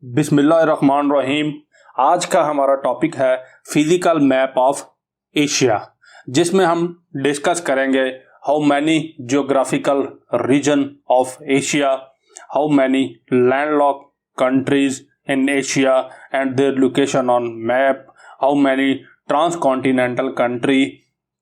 बिस्मिल्लाहिर्रहमानिर्रहीम। आज का हमारा टॉपिक है फिजिकल मैप ऑफ एशिया, जिसमें हम डिस्कस करेंगे how many geographical region of Asia, how many landlocked countries in Asia and their location on map, how many transcontinental country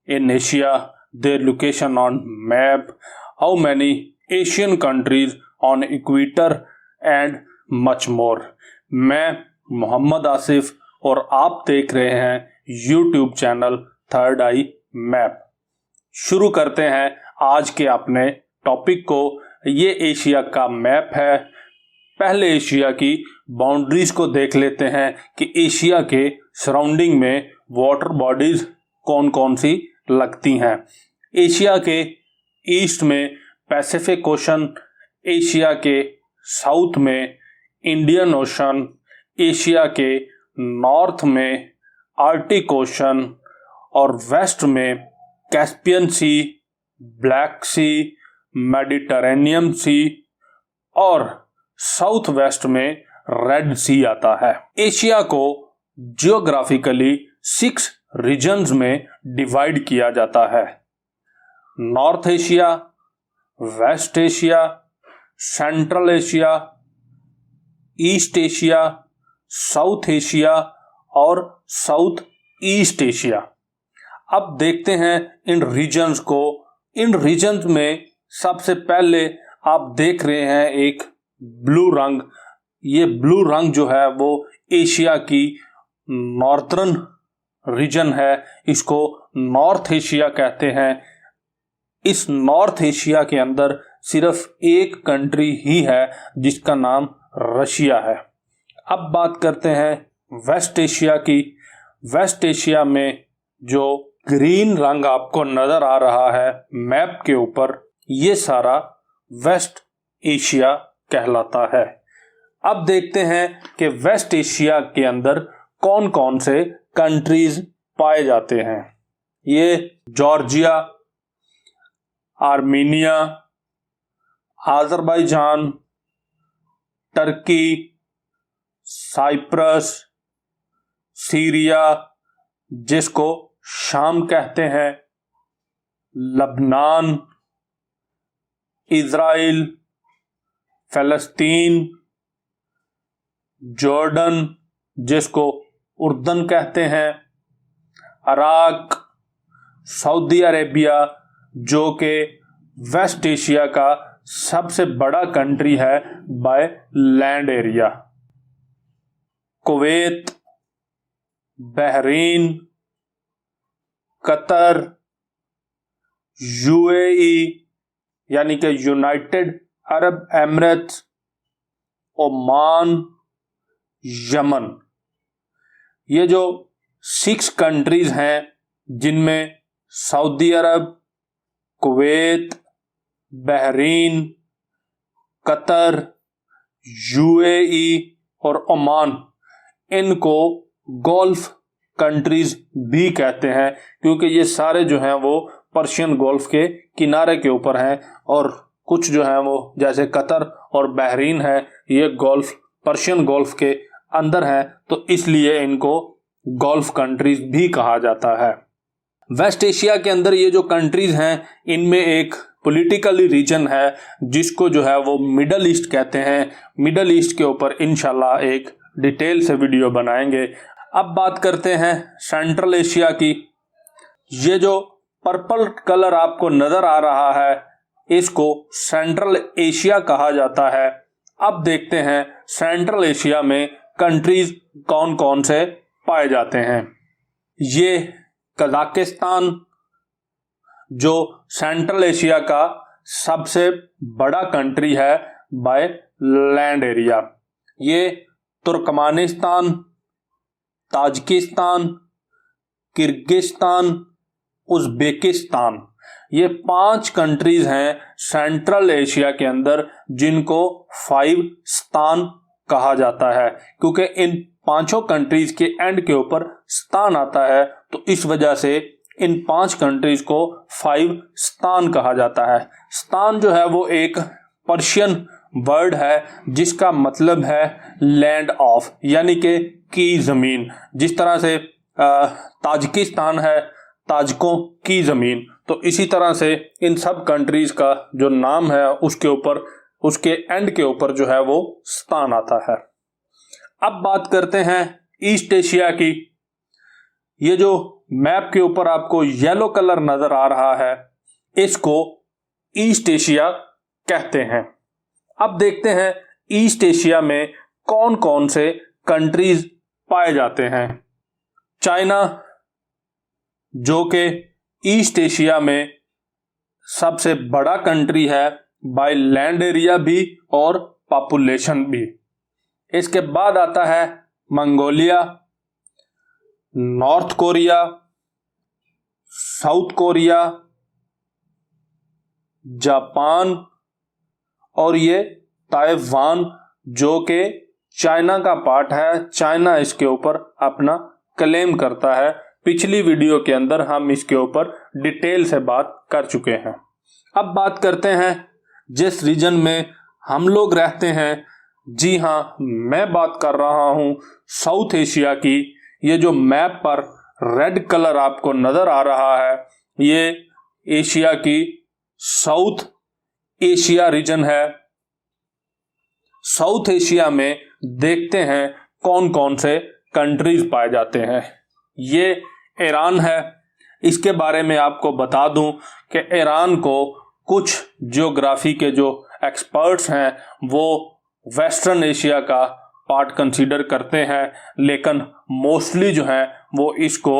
in Asia, their location on map, how many Asian countries on equator and much more. मैं मोहम्मद आसिफ और आप देख रहे हैं YouTube channel third eye map. शुरू करते हैं आज के अपने टॉपिक को। ये एशिया का मैप है। पहले एशिया की बाउंड्रीज को देख लेते हैं कि एशिया के सराउंडिंग में वाटर बॉडीज कौन कौन सी लगती हैं। एशिया के ईस्ट में पैसिफिक ओशन, एशिया के साउथ में इंडियन ओशन, एशिया के नॉर्थ में आर्टिक ओशन और वेस्ट में कैस्पियन सी, ब्लैक सी, मेडिटरेनियन सी और साउथ वेस्ट में रेड सी आता है। एशिया को जियोग्राफिकली 6 रीजन्स में डिवाइड किया जाता है। North Asia, West Asia, Central Asia, East Asia, South Asia और साउथ ईस्ट एशिया। अब देखते हैं इन रीजन्स को। इन रीजन्स में सबसे पहले आप देख रहे हैं एक ब्लू रंग। ये ब्लू रंग जो है वो एशिया की नॉर्थर्न रीजन है। इसको नॉर्थ एशिया कहते हैं। इस नॉर्थ एशिया के अंदर सिर्फ एक कंट्री ही है जिसका नाम रशिया है। अब बात करते हैं वेस्ट एशिया की। वेस्ट एशिया में जो ग्रीन रंग आपको नजर आ रहा है मैप के ऊपर, ये सारा वेस्ट एशिया कहलाता है। अब देखते हैं कि वेस्ट एशिया के अंदर कौन कौन से कंट्रीज पाए जाते हैं। ये Georgia, Armenia, Azerbaijan, Turkey, Cyprus, Syria जिसको शाम कहते हैं, लबनान, इज़राइल, फ़लस्तीन, जॉर्डन जिसको उर्दन कहते हैं, इराक, सऊदी अरेबिया जो कि वेस्ट एशिया का सबसे बड़ा कंट्री है by land area, Kuwait, Bahrain, Qatar, UAE यानी कि United Arab Emirates, Oman, Yemen. ये जो 6 कंट्रीज हैं जिनमें सऊदी अरब, कुवैत, बहरीन, कतर, यूएई और ओमान, इनको गोल्फ कंट्रीज भी कहते हैं क्योंकि ये सारे जो हैं वो पर्शियन गोल्फ के किनारे के ऊपर हैं। और कुछ जो हैं वो जैसे कतर और बहरीन है, ये गोल्फ पर्शियन गोल्फ के अंदर हैं, तो इसलिए इनको गोल्फ कंट्रीज भी कहा जाता है। वेस्ट एशिया के अंदर ये जो कंट्रीज हैं इनमें एक पॉलिटिकली रीजन है जिसको जो है वो मिडल ईस्ट कहते हैं। मिडल ईस्ट के ऊपर इंशाल्लाह एक डिटेल से वीडियो बनाएंगे। अब बात करते हैं सेंट्रल एशिया की। ये जो पर्पल कलर आपको नजर आ रहा है इसको सेंट्रल एशिया कहा जाता है। अब देखते हैं सेंट्रल एशिया में कंट्रीज कौन कौन से पाए जाते हैं। ये कजाकिस्तान जो सेंट्रल एशिया का सबसे बड़ा कंट्री है बाय लैंड एरिया। ये तुर्कमानिस्तान, ताजिकिस्तान, किर्गिस्तान, उज़्बेकिस्तान, ये 5 कंट्रीज हैं सेंट्रल एशिया के अंदर जिनको 5 स्थान कहा जाता है क्योंकि इन 5 कंट्रीज के एंड के ऊपर स्थान आता है, तो इस वजह से इन 5 कंट्रीज को 5 स्थान कहा जाता है। स्थान जो है वो एक पर्शियन वर्ड है जिसका मतलब है लैंड ऑफ, यानी कि ज़मीन। जिस तरह से ताजिकिस्तान है ताजिकों की ज़मीन, तो इसी तरह से इन सब कंट्रीज का जो नाम है उसके ऊपर, उसके एंड के ऊपर जो है वो स्थान आता है। अब बात करते हैं ईस्ट एशिया की। ये जो मैप के ऊपर आपको येलो कलर नजर आ रहा है, इसको ईस्ट एशिया कहते हैं। अब देखते हैं ईस्ट एशिया में कौन कौन से कंट्रीज पाए जाते हैं। चाइना, जो कि ईस्ट एशिया में सबसे बड़ा कंट्री है बाय लैंड एरिया भी और पॉपुलेशन भी। इसके बाद आता है Mongolia, north Korea, south Korea, Japan और ये ताइवान, जो कि चाइना का पार्ट है। चाइना इसके ऊपर अपना क्लेम करता है। पिछली वीडियो के अंदर हम इसके ऊपर डिटेल से बात कर चुके हैं। अब बात करते हैं जिस रीजन में हम लोग रहते हैं। जी हाँ, मैं बात कर रहा हूँ साउथ एशिया की। ये जो मैप पर रेड कलर आपको नजर आ रहा है, ये एशिया की साउथ एशिया रीजन है। साउथ एशिया में देखते हैं कौन कौन से कंट्रीज पाए जाते हैं। ये ईरान है। इसके बारे में आपको बता दूं कि ईरान को कुछ ज्योग्राफी के जो एक्सपर्ट्स हैं वो वेस्टर्न एशिया का पार्ट कंसीडर करते हैं, लेकिन मोस्टली जो है वो इसको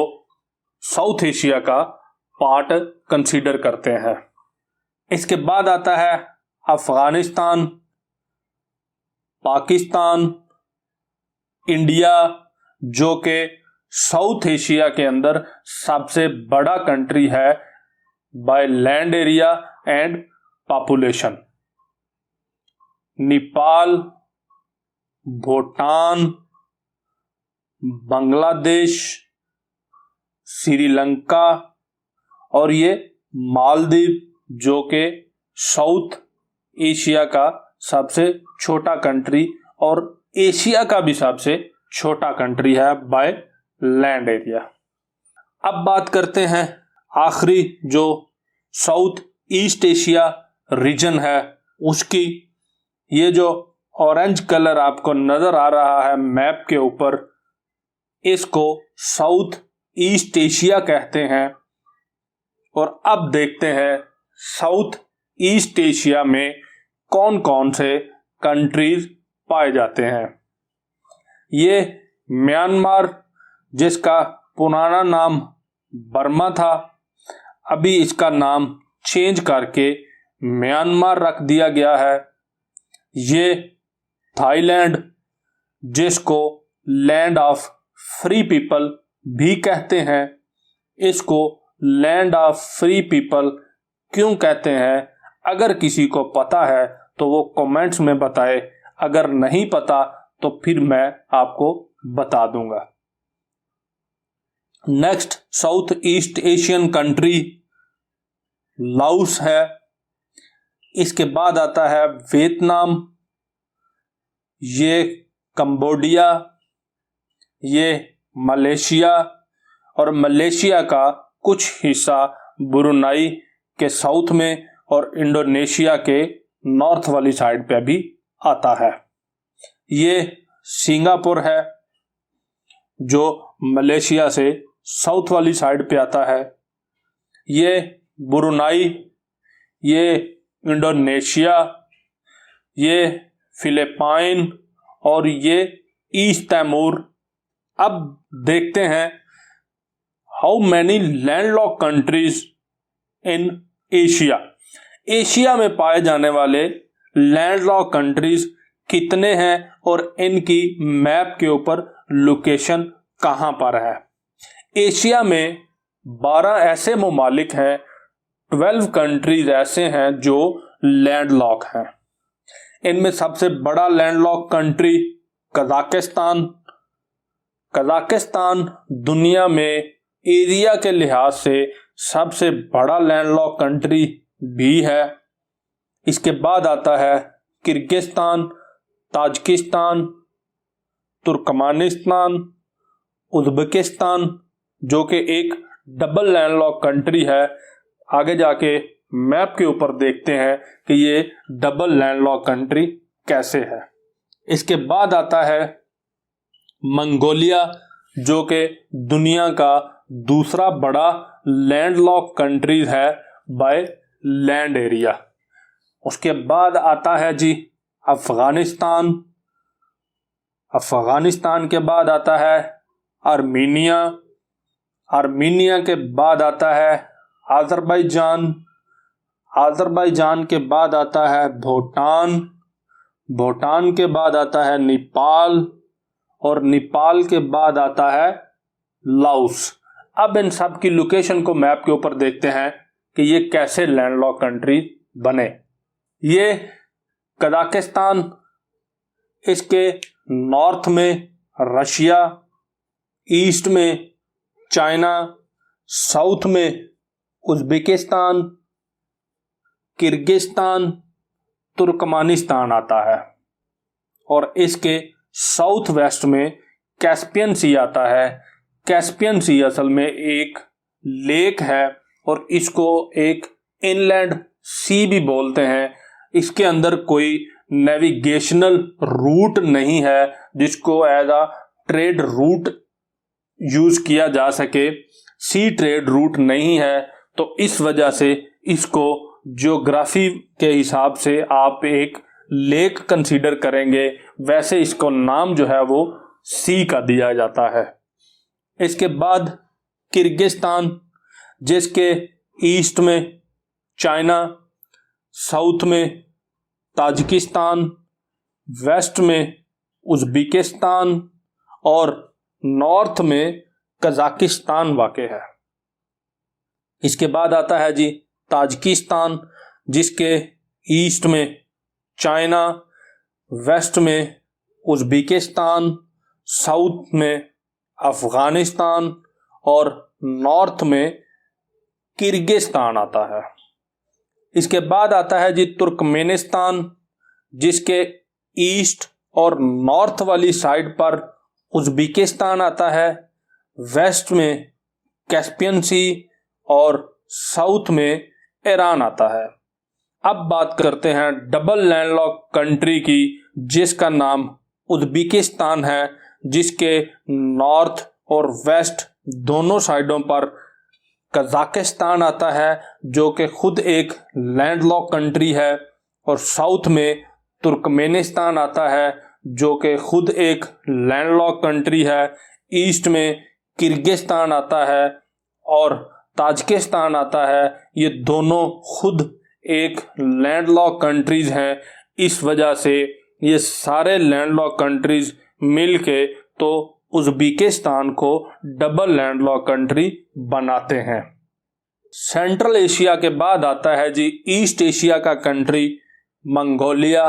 साउथ एशिया का पार्ट कंसीडर करते हैं। इसके बाद आता है अफगानिस्तान, पाकिस्तान, इंडिया, जो कि साउथ एशिया के अंदर सबसे बड़ा कंट्री है by land area and population. Nepal, Bhutan, Bangladesh, Sri Lanka और ये मालदीव, जो कि साउथ एशिया का सबसे छोटा कंट्री और एशिया का भी सबसे छोटा कंट्री है बाय लैंड एरिया। अब बात करते हैं आखिरी जो साउथ ईस्ट एशिया रीजन है उसकी। ये जो ऑरेंज कलर आपको नजर आ रहा है मैप के ऊपर, इसको साउथ ईस्ट एशिया कहते हैं। और अब देखते हैं साउथ ईस्ट एशिया में कौन कौन से कंट्रीज पाए जाते हैं। ये म्यांमार, जिसका पुराना नाम बर्मा था, अभी इसका नाम चेंज करके म्यांमार रख दिया गया है। ये थाईलैंड, जिसको लैंड ऑफ फ्री पीपल भी कहते हैं। इसको लैंड ऑफ फ्री पीपल क्यों कहते हैं, अगर किसी को पता है तो वो कमेंट्स में बताए, अगर नहीं पता तो फिर मैं आपको बता दूंगा। Next south East Asian country Laos है। इसके बाद आता है वियतनाम, ये कंबोडिया, ये मलेशिया और मलेशिया का कुछ हिस्सा ब्रुनाई के साउथ में और इंडोनेशिया के नॉर्थ वाली साइड पे भी आता है। ये सिंगापुर है, जो मलेशिया से साउथ वाली साइड पे आता है। ये ब्रुनाई, ये इंडोनेशिया, ये फिलिपाइन और ये ईस्ट तैमूर। अब देखते हैं how many landlocked countries in Asia. Asia में पाए जाने वाले लैंडलॉक कंट्रीज कितने हैं और इनकी मैप के ऊपर लोकेशन कहां पर है। एशिया में 12 ऐसे ममालिक हैं, 12 कंट्रीज ऐसे हैं जो लैंडलॉक हैं। इनमें सबसे बड़ा लैंडलॉक कंट्री कजाकिस्तान। कजाकिस्तान दुनिया में एरिया के लिहाज से सबसे बड़ा लैंडलॉक कंट्री भी है। इसके बाद आता है किर्गिस्तान, ताजिकिस्तान, तुर्कमानिस्तान, उज़्बेकिस्तान, जो कि एक डबल लैंडलॉक कंट्री है। आगे जाके मैप के ऊपर देखते हैं कि ये डबल लैंडलॉक कंट्री कैसे है। इसके बाद आता है मंगोलिया, जो कि दुनिया का दूसरा बड़ा लैंडलॉक कंट्री है बाय लैंड एरिया। उसके बाद आता है जी अफगानिस्तान। अफगानिस्तान के बाद आता है आर्मीनिया। आर्मीनिया के बाद आता है अज़रबैजान। अज़रबैजान के बाद आता है भूटान। भूटान के बाद आता है नेपाल और नेपाल के बाद आता है लाओस। अब इन सब की लोकेशन को मैप के ऊपर देखते हैं कि ये कैसे लैंडलॉक कंट्री बने। ये कजाकिस्तान, इसके नॉर्थ में रशिया, ईस्ट में चाइना, साउथ में उज़्बेकिस्तान, किर्गिस्तान, तुर्कमानिस्तान आता है और इसके साउथ वेस्ट में कैस्पियन सी आता है। कैस्पियन सी असल में एक लेक है और इसको एक इनलैंड सी भी बोलते हैं। इसके अंदर कोई नेविगेशनल रूट नहीं है जिसको as a trade route use किया जा सके। सी ट्रेड रूट नहीं है, तो इस वजह से इसको ज्योग्राफी के हिसाब से आप एक लेक कंसीडर करेंगे, वैसे इसको नाम जो है वो सी का दिया जाता है। इसके बाद किर्गिस्तान, जिसके ईस्ट में चाइना, साउथ में ताजिकिस्तान, वेस्ट में उज़्बेकिस्तान और नॉर्थ में कजाकिस्तान वाक़ है। इसके बाद आता है जी ताजिकिस्तान, जिसके ईस्ट में चाइना, वेस्ट में उज़्बेकिस्तान, साउथ में अफगानिस्तान और नॉर्थ में किर्गिस्तान आता है। इसके बाद आता है जी तुर्कमेनिस्तान, जिसके ईस्ट और नॉर्थ वाली साइड पर उज़्बेकिस्तान आता है, वेस्ट में कैस्पियन सी और साउथ में ईरान आता है। अब बात करते हैं डबल लैंडलॉक कंट्री की, जिसका नाम उज़्बेकिस्तान है, जिसके नॉर्थ और वेस्ट दोनों साइडों पर कजाकिस्तान आता है, जो कि खुद एक लैंडलॉक कंट्री है, और साउथ में तुर्कमेनिस्तान आता है, जो कि खुद एक लैंडलॉक कंट्री है। ईस्ट में किर्गिस्तान आता है और ताजिकिस्तान आता है। ये दोनों खुद एक लैंडलॉक कंट्रीज हैं। इस वजह से ये सारे लैंडलॉक कंट्रीज मिलके तो उज़्बेकिस्तान को डबल लैंडलॉक कंट्री बनाते हैं। सेंट्रल एशिया के बाद आता है जी ईस्ट एशिया का कंट्री मंगोलिया।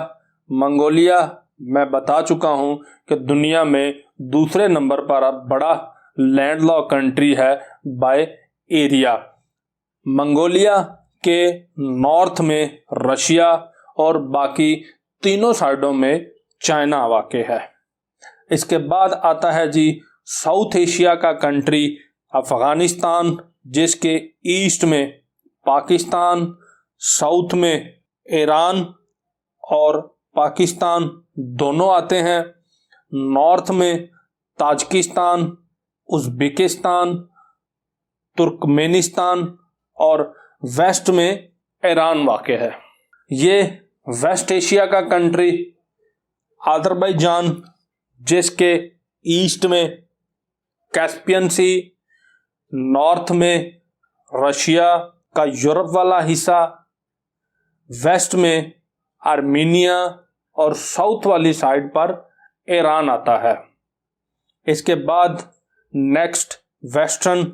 मंगोलिया मैं बता चुका हूं कि दुनिया में दूसरे नंबर पर अब बड़ा लैंडलॉक कंट्री है बाय एरिया। मंगोलिया के नॉर्थ में रशिया और बाकी तीनों साइडों में चाइना वाक़ है। इसके बाद आता है जी साउथ एशिया का कंट्री अफगानिस्तान, जिसके ईस्ट में पाकिस्तान, साउथ में ईरान और पाकिस्तान दोनों आते हैं। नॉर्थ में ताजिकिस्तान, उज़्बेकिस्तान, तुर्कमेनिस्तान और वेस्ट में ईरान वाक़ है। ये वेस्ट एशिया का कंट्री अज़रबैजान, जिसके ईस्ट में कैस्पियन सी, नॉर्थ में रशिया का यूरोप वाला हिस्सा, वेस्ट में आर्मीनिया और साउथ वाली साइड पर ईरान आता है। इसके बाद next western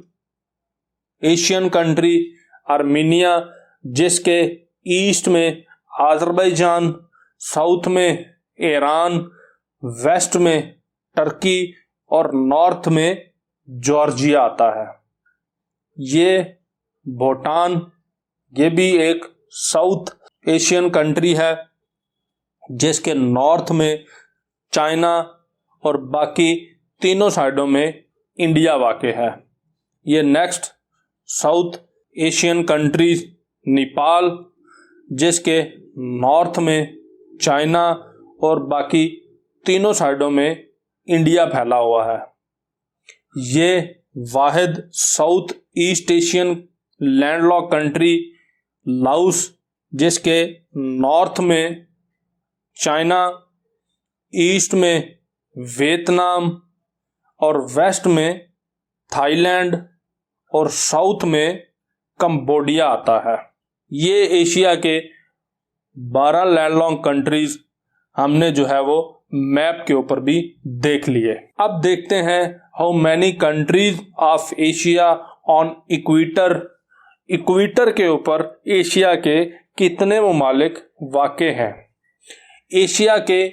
Asian country Armenia, जिसके ईस्ट में अज़रबैजान, साउथ में ईरान, वेस्ट में टर्की और नॉर्थ में जॉर्जिया आता है। ये भूटान, ये भी एक साउथ एशियन कंट्री है, जिसके नॉर्थ में चाइना और बाकी तीनों साइडों में इंडिया वाक़ है। ये next south Asian countries Nepal, जिसके नॉर्थ में चाइना और बाकी तीनों साइडों में इंडिया फैला हुआ है। ये वाहिद South East Asian landlock country Laos, जिसके नॉर्थ में चाइना, ईस्ट में वियतनाम और वेस्ट में थाईलैंड और साउथ में कंबोडिया आता है। ये एशिया के 12 लैंडलॉक कंट्रीज हमने जो है वो मैप के ऊपर भी देख लिए। अब देखते हैं how many countries of Asia on equator. Equator के ऊपर एशिया के कितने ममालिक वाक़ हैं। एशिया के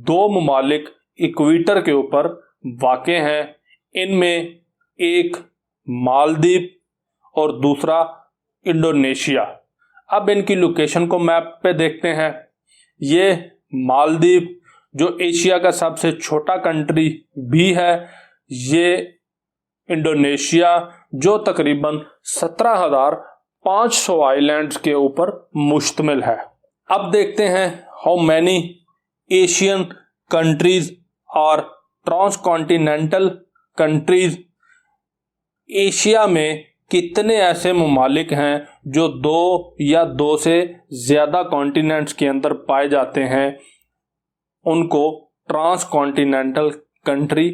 2 ममालिक इक्वेटर के ऊपर वाक़ हैं। इनमें एक मालदीव और दूसरा इंडोनेशिया। अब इनकी लोकेशन को मैप पे देखते हैं। ये मालदीव जो एशिया का सबसे छोटा कंट्री भी है, ये इंडोनेशिया जो तकरीबन 17,500 आइलैंड्स के ऊपर मुश्तमिल है। अब देखते हैं हाउ मैनी एशियन कंट्रीज और ट्रांसकॉन्टिनेंटल कंट्रीज। एशिया में कितने ऐसे ममालिक हैं जो 2 या 2 से ज़्यादा कॉन्टिनेंट्स के अंदर पाए जाते हैं, उनको ट्रांसकॉन्टिनेंटल कंट्री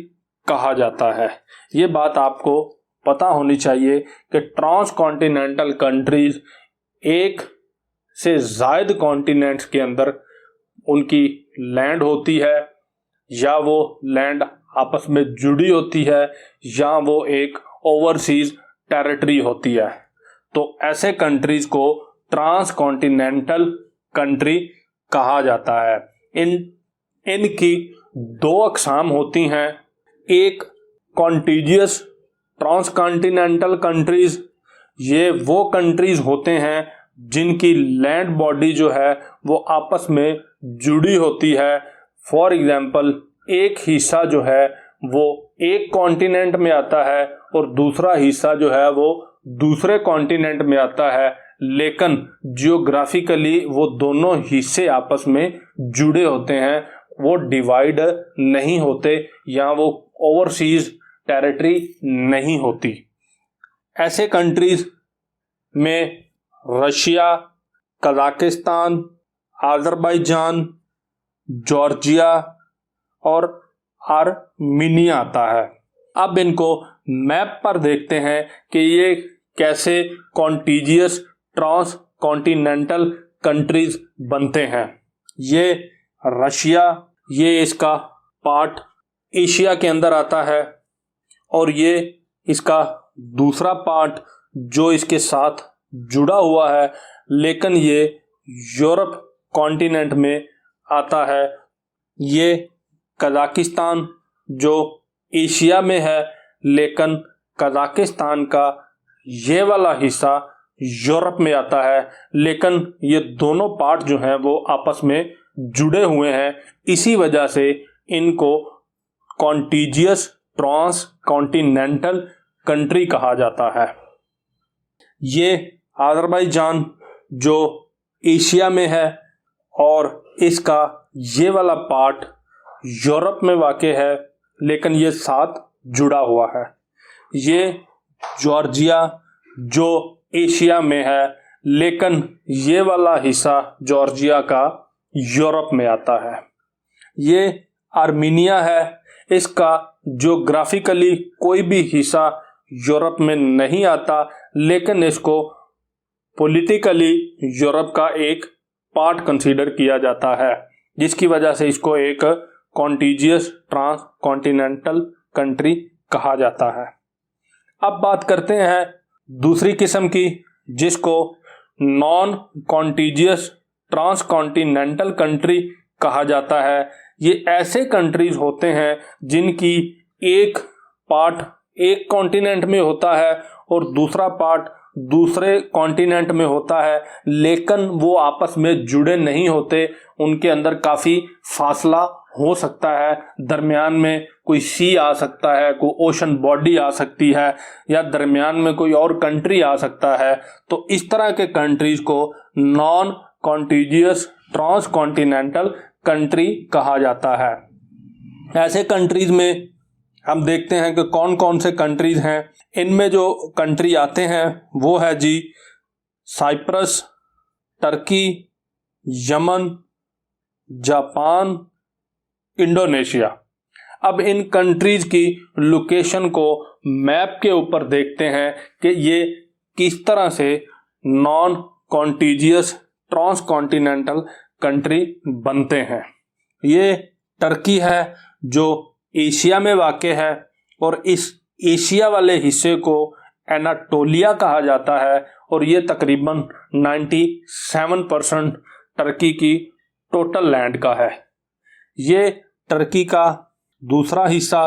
कहा जाता है। ये बात आपको पता होनी चाहिए कि ट्रांसकॉन्टिनेंटल कंट्रीज एक से ज़ायद कॉन्टिनेंट्स के अंदर उनकी लैंड होती है, या वो लैंड आपस में जुड़ी होती है, या वो एक ओवरसीज टेरिटरी होती है। तो ऐसे कंट्रीज को ट्रांसकॉन्टिनेंटल कंट्री कहा जाता है। इनकी 2 अक़साम होती हैं। एक कॉन्टिजियस ट्रांसकॉन्टिनेंटल कंट्रीज, ये वो कंट्रीज होते हैं जिनकी लैंड बॉडी जो है वो आपस में जुड़ी होती है। फॉर एग्जाम्पल, एक हिस्सा जो है वो एक कॉन्टिनेंट में आता है और दूसरा हिस्सा जो है वो दूसरे कॉन्टिनेंट में आता है, लेकिन जियोग्राफिकली वो दोनों हिस्से आपस में जुड़े होते हैं, वो डिवाइड नहीं होते, या वो ओवरसीज टेरिटरी नहीं होती। ऐसे कंट्रीज में रशिया, कजाकिस्तान, अज़रबैजान, जॉर्जिया और आर्मीनिया आता है। अब इनको मैप पर देखते हैं कि ये कैसे कॉन्टिजियस ट्रांस कॉन्टिनेंटल कंट्रीज बनते हैं। ये रशिया, ये इसका पार्ट एशिया के अंदर आता है, और ये इसका दूसरा पार्ट जो इसके साथ जुड़ा हुआ है, लेकिन ये यूरोप कॉन्टिनेंट में आता है। ये कजाकिस्तान जो एशिया में है, लेकिन कजाकिस्तान का ये वाला हिस्सा यूरोप में आता है, लेकिन ये दोनों पार्ट जो हैं वो आपस में जुड़े हुए हैं। इसी वजह से इनको कॉन्टिजियस ट्रांस कॉन्टिनेंटल कंट्री कहा जाता है। ये अज़रबैजान जो एशिया में है और इसका ये वाला पार्ट यूरोप में वाक़ है, लेकिन ये साथ जुड़ा हुआ है। ये जॉर्जिया जो एशिया में है, लेकिन ये वाला हिस्सा जॉर्जिया का यूरोप में आता है। ये आर्मीनिया है, इसका ज्योग्राफिकली कोई भी हिस्सा यूरोप में नहीं आता, लेकिन इसको पॉलिटिकली यूरोप का एक पार्ट कंसीडर किया जाता है, जिसकी वजह से इसको एक कॉन्टिजियस ट्रांस कॉन्टिनेंटल कंट्री कहा जाता है। अब बात करते हैं दूसरी किस्म की, जिसको non contiguous trans continental country कहा जाता है। ये ऐसे कंट्रीज होते हैं जिनकी एक पार्ट एक कॉन्टिनेंट में होता है और दूसरा पार्ट दूसरे कॉन्टिनेंट में होता है, लेकिन वो आपस में जुड़े नहीं होते, उनके अंदर काफ़ी फासला हो सकता है, दरमियान में कोई सी आ सकता है, कोई ओशन बॉडी आ सकती है, या दरमियान में कोई और कंट्री आ सकता है। तो इस तरह के कंट्रीज को non contiguous trans continental country कहा जाता है। ऐसे कंट्रीज में हम देखते हैं कि कौन कौन से कंट्रीज हैं। इनमें जो कंट्री आते हैं वो है जी Cyprus, Turkey, Yemen, Japan, Indonesia. अब इन कंट्रीज की लोकेशन को मैप के ऊपर देखते हैं कि ये किस तरह से non contiguous trans continental country बनते हैं। ये टर्की है जो एशिया में वाक़ है, और इस एशिया वाले हिस्से को एनाटोलिया कहा जाता है, और ये तकरीबन 97% टर्की की टोटल लैंड का है। ये टर्की का दूसरा हिस्सा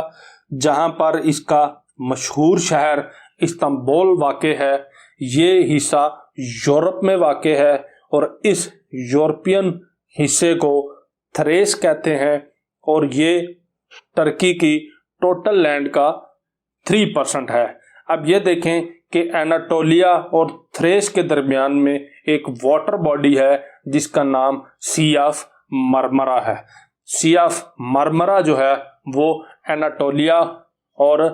जहां पर इसका मशहूर शहर इस्तांबुल वाक़ है, ये हिस्सा यूरोप में वाक़ है, और इस यूरोपियन हिस्से को थ्रेस कहते हैं, और ये टर्की की टोटल लैंड का 3% है। अब ये देखें कि एनाटोलिया और थ्रेस के दरमियान में एक वाटर बॉडी है जिसका नाम सी ऑफ मरमरा है। सी ऑफ मरमरा जो है वो एनाटोलिया और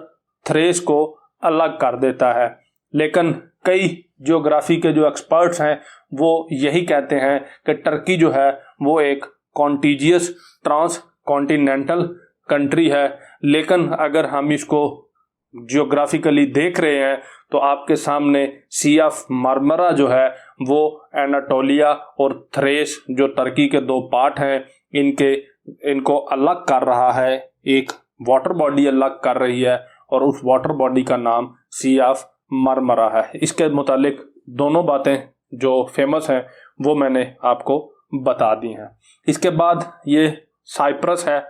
थ्रेस को अलग कर देता है, लेकिन कई ज्योग्राफी के जो एक्सपर्ट्स हैं वो यही कहते हैं कि टर्की जो है वो एक कॉन्टिजियस ट्रांस कॉन्टिनेंटल कंट्री है। लेकिन अगर हम इसको जियोग्राफिकली देख रहे हैं तो आपके सामने सी ऑफ मरमरा जो है वो एनाटोलिया और थ्रेस जो टर्की के दो पार्ट हैं इनको अलग कर रहा है, एक वाटर बॉडी अलग कर रही है, और उस वाटर बॉडी का नाम सी ऑफ मरमरा है। इसके मुतालिक दोनों बातें जो फेमस हैं वो मैंने आपको बता दी हैं। इसके बाद ये साइप्रस है।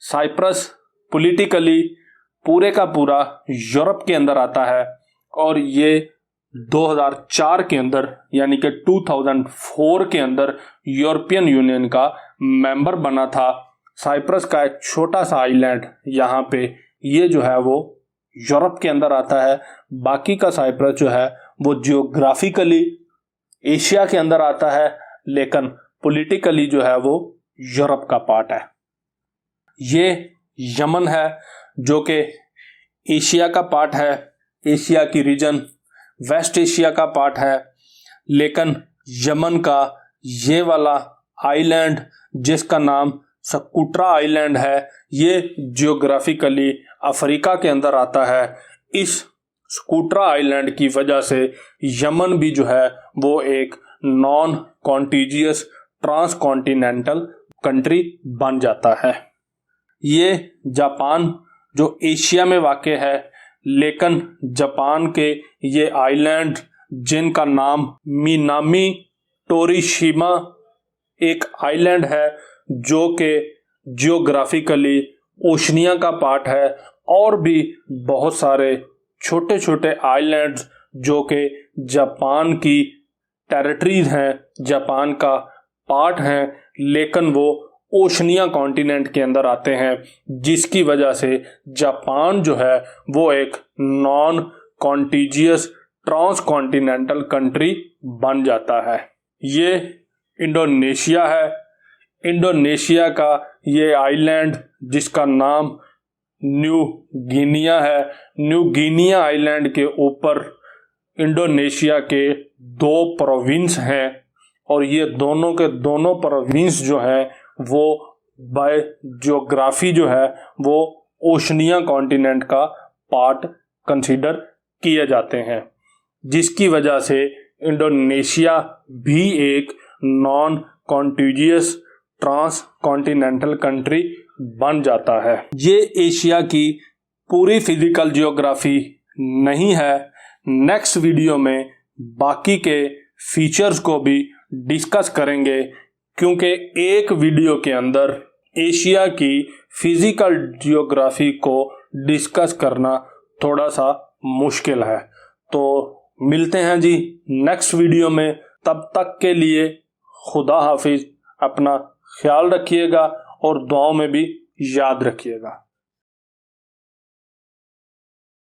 साइप्रस पॉलिटिकली पूरे का पूरा यूरोप के अंदर आता है, और ये 2004 के अंदर यानी कि 2004 के अंदर यूरोपियन यूनियन का मेंबर बना था। साइप्रस का एक छोटा सा आइलैंड यहाँ पे ये जो है वो यूरोप के अंदर आता है। बाकी का साइप्रस जो है वो जियोग्राफिकली एशिया के अंदर आता है, लेकिन पॉलिटिकली जो है वो यूरोप का पार्ट है। ये यमन है जो कि एशिया का पार्ट है, एशिया की रीजन वेस्ट एशिया का पार्ट है, लेकिन यमन का ये वाला आइलैंड जिसका नाम स्कूट्रा आइलैंड है ये जियोग्राफिकली अफ्रीका के अंदर आता है। इस स्कूट्रा आइलैंड की वजह से यमन भी जो है वो एक non contiguous trans continental country बन जाता है। ये जापान जो एशिया में वाक़ है, लेकिन जापान के ये आइलैंड जिनका नाम मिनामी टोरिशिमा एक आइलैंड है जो कि जियोग्राफिकली ओशनिया का पार्ट है, और भी बहुत सारे छोटे छोटे आइलैंड्स जो कि जापान की टेरिटरीज हैं, जापान का पार्ट हैं, लेकिन वो ओशनिया कॉन्टिनेंट के अंदर आते हैं, जिसकी वजह से जापान जो है वो एक non contiguous trans continental country बन जाता है। ये इंडोनेशिया है। इंडोनेशिया का ये आइलैंड जिसका नाम न्यू गिनिया है, न्यू गिनिया आइलैंड के ऊपर इंडोनेशिया के 2 प्रोविंस हैं, और ये दोनों के दोनों प्रोविंस जो हैं वो बाय ज्योग्राफी जो है वो ओशनिया कॉन्टिनेंट का पार्ट कंसीडर किए जाते हैं, जिसकी वजह से इंडोनेशिया भी एक non contiguous trans continental country बन जाता है। ये एशिया की पूरी फिजिकल जियोग्राफी नहीं है। नेक्स्ट वीडियो में बाकी के फीचर्स को भी डिस्कस करेंगे, क्योंकि एक वीडियो के अंदर एशिया की फिजिकल जियोग्राफी को डिस्कस करना थोड़ा सा मुश्किल है। तो मिलते हैं जी नेक्स्ट वीडियो में। तब तक के लिए खुदा हाफिज, अपना ख्याल रखिएगा और दुआओं में भी याद रखिएगा।